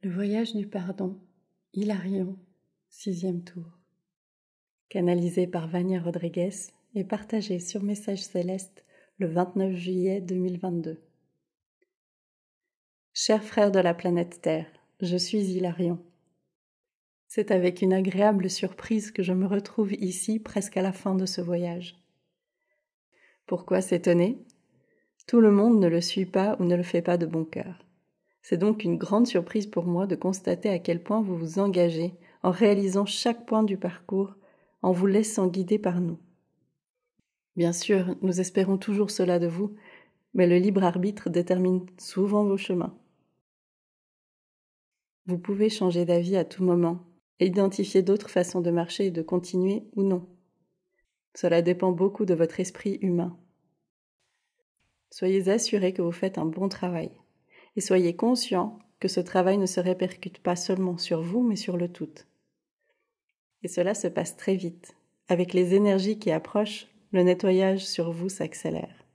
Le voyage du pardon, Hilarion, 6e tour. Canalisé par Vania Rodriguez et partagé sur Message Céleste le 29 juillet 2022. Chers frères de la planète Terre, je suis Hilarion. C'est avec une agréable surprise que je me retrouve ici presque à la fin de ce voyage. Pourquoi s'étonner ? Tout le monde ne le suit pas ou ne le fait pas de bon cœur. C'est donc une grande surprise pour moi de constater à quel point vous vous engagez en réalisant chaque point du parcours, en vous laissant guider par nous. Bien sûr, nous espérons toujours cela de vous, mais le libre arbitre détermine souvent vos chemins. Vous pouvez changer d'avis à tout moment et identifier d'autres façons de marcher et de continuer ou non. Cela dépend beaucoup de votre esprit humain. Soyez assurés que vous faites un bon travail. Et soyez conscients que ce travail ne se répercute pas seulement sur vous, mais sur le tout. Et cela se passe très vite. Avec les énergies qui approchent, le nettoyage sur vous s'accélère.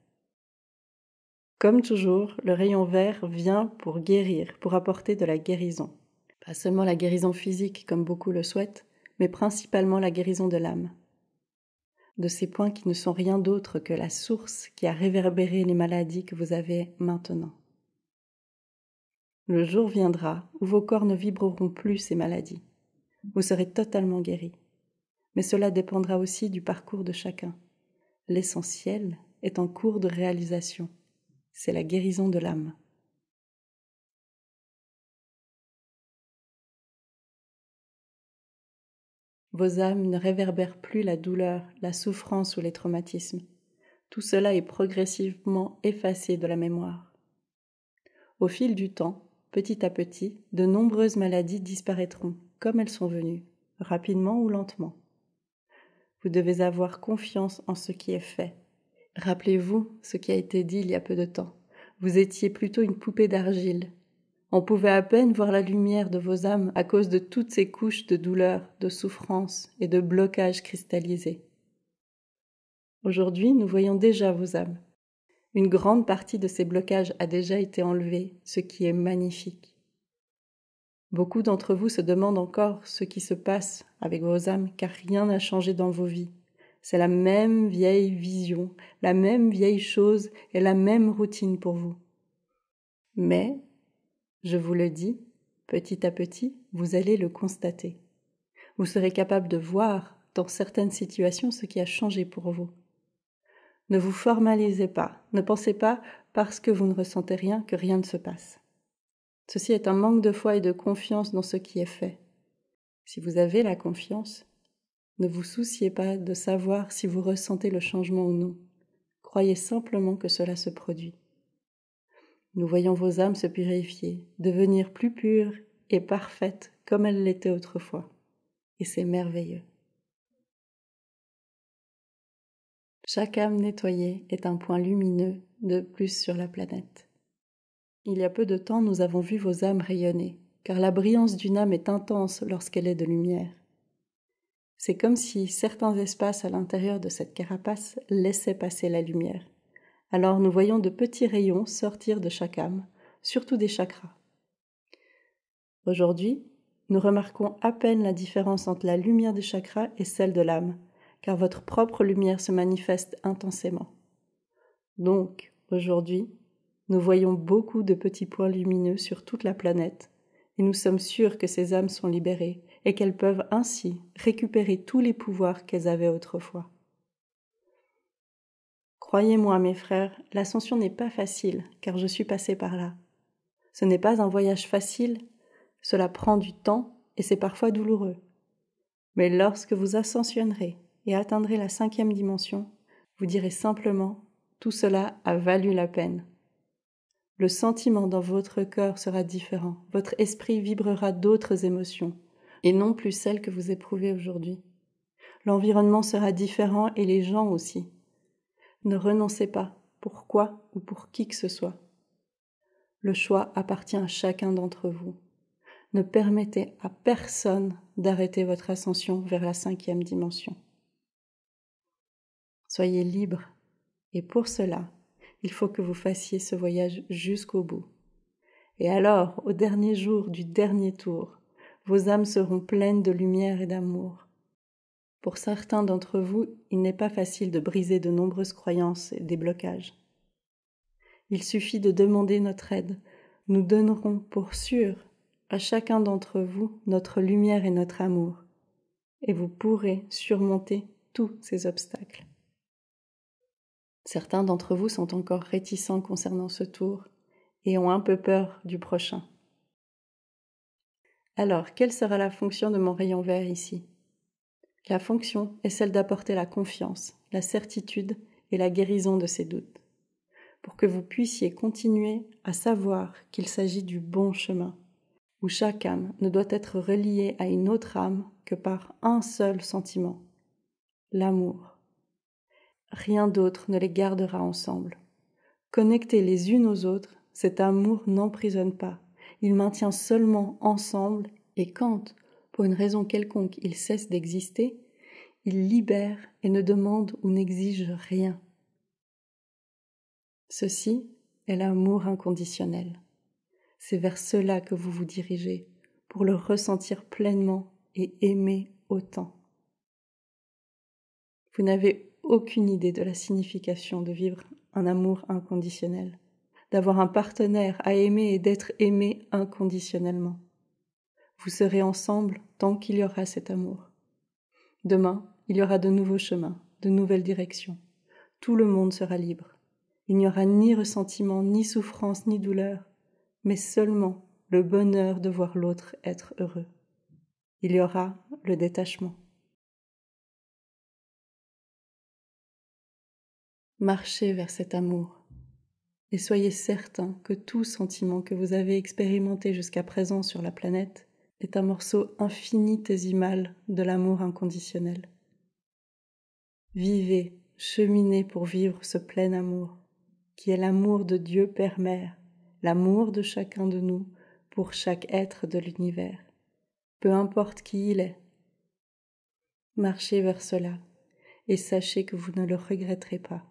Comme toujours, le rayon vert vient pour guérir, pour apporter de la guérison. Pas seulement la guérison physique, comme beaucoup le souhaitent, mais principalement la guérison de l'âme. De ces points qui ne sont rien d'autre que la source qui a réverbéré les maladies que vous avez maintenant. Le jour viendra où vos corps ne vibreront plus ces maladies. Vous serez totalement guéri. Mais cela dépendra aussi du parcours de chacun. L'essentiel est en cours de réalisation. C'est la guérison de l'âme. Vos âmes ne réverbèrent plus la douleur, la souffrance ou les traumatismes. Tout cela est progressivement effacé de la mémoire. Au fil du temps, petit à petit, de nombreuses maladies disparaîtront, comme elles sont venues, rapidement ou lentement. Vous devez avoir confiance en ce qui est fait. Rappelez-vous ce qui a été dit il y a peu de temps. Vous étiez plutôt une poupée d'argile. On pouvait à peine voir la lumière de vos âmes à cause de toutes ces couches de douleur, de souffrance et de blocages cristallisés. Aujourd'hui, nous voyons déjà vos âmes. Une grande partie de ces blocages a déjà été enlevée, ce qui est magnifique. Beaucoup d'entre vous se demandent encore ce qui se passe avec vos âmes, car rien n'a changé dans vos vies. C'est la même vieille vision, la même vieille chose et la même routine pour vous. Mais, je vous le dis, petit à petit, vous allez le constater. Vous serez capable de voir, dans certaines situations, ce qui a changé pour vous. Ne vous formalisez pas, ne pensez pas, parce que vous ne ressentez rien, que rien ne se passe. Ceci est un manque de foi et de confiance dans ce qui est fait. Si vous avez la confiance, ne vous souciez pas de savoir si vous ressentez le changement ou non. Croyez simplement que cela se produit. Nous voyons vos âmes se purifier, devenir plus pures et parfaites comme elles l'étaient autrefois. Et c'est merveilleux. Chaque âme nettoyée est un point lumineux de plus sur la planète. Il y a peu de temps, nous avons vu vos âmes rayonner, car la brillance d'une âme est intense lorsqu'elle est de lumière. C'est comme si certains espaces à l'intérieur de cette carapace laissaient passer la lumière. Alors nous voyons de petits rayons sortir de chaque âme, surtout des chakras. Aujourd'hui, nous remarquons à peine la différence entre la lumière des chakras et celle de l'âme, car votre propre lumière se manifeste intensément. Donc, aujourd'hui, nous voyons beaucoup de petits points lumineux sur toute la planète, et nous sommes sûrs que ces âmes sont libérées et qu'elles peuvent ainsi récupérer tous les pouvoirs qu'elles avaient autrefois. Croyez-moi, mes frères, l'ascension n'est pas facile, car je suis passée par là. Ce n'est pas un voyage facile, cela prend du temps et c'est parfois douloureux. Mais lorsque vous ascensionnerez et atteindrez la 5e dimension, vous direz simplement « tout cela a valu la peine ». Le sentiment dans votre cœur sera différent, votre esprit vibrera d'autres émotions, et non plus celles que vous éprouvez aujourd'hui. L'environnement sera différent et les gens aussi. Ne renoncez pas, pour quoi ou pour qui que ce soit. Le choix appartient à chacun d'entre vous. Ne permettez à personne d'arrêter votre ascension vers la 5e dimension. Soyez libre, et pour cela, il faut que vous fassiez ce voyage jusqu'au bout. Et alors, au dernier jour du dernier tour, vos âmes seront pleines de lumière et d'amour. Pour certains d'entre vous, il n'est pas facile de briser de nombreuses croyances et des blocages. Il suffit de demander notre aide. Nous donnerons pour sûr à chacun d'entre vous notre lumière et notre amour, et vous pourrez surmonter tous ces obstacles. Certains d'entre vous sont encore réticents concernant ce tour et ont un peu peur du prochain. Alors, quelle sera la fonction de mon rayon vert ici ? La fonction est celle d'apporter la confiance, la certitude et la guérison de ces doutes, pour que vous puissiez continuer à savoir qu'il s'agit du bon chemin, où chaque âme ne doit être reliée à une autre âme que par un seul sentiment, l'amour. Rien d'autre ne les gardera ensemble. Connectés les unes aux autres, cet amour n'emprisonne pas, il maintient seulement ensemble et quand, pour une raison quelconque, il cesse d'exister, il libère et ne demande ou n'exige rien. Ceci est l'amour inconditionnel. C'est vers cela que vous vous dirigez, pour le ressentir pleinement et aimer autant. Vous n'avez aucune idée de la signification de vivre un amour inconditionnel, d'avoir un partenaire à aimer et d'être aimé inconditionnellement. Vous serez ensemble tant qu'il y aura cet amour. Demain, il y aura de nouveaux chemins, de nouvelles directions. Tout le monde sera libre. Il n'y aura ni ressentiment, ni souffrance, ni douleur, mais seulement le bonheur de voir l'autre être heureux. Il y aura le détachement. Marchez vers cet amour et soyez certain que tout sentiment que vous avez expérimenté jusqu'à présent sur la planète est un morceau infinitésimal de l'amour inconditionnel. Vivez, cheminez pour vivre ce plein amour, qui est l'amour de Dieu Père-Mère, l'amour de chacun de nous pour chaque être de l'univers, peu importe qui il est. Marchez vers cela et sachez que vous ne le regretterez pas.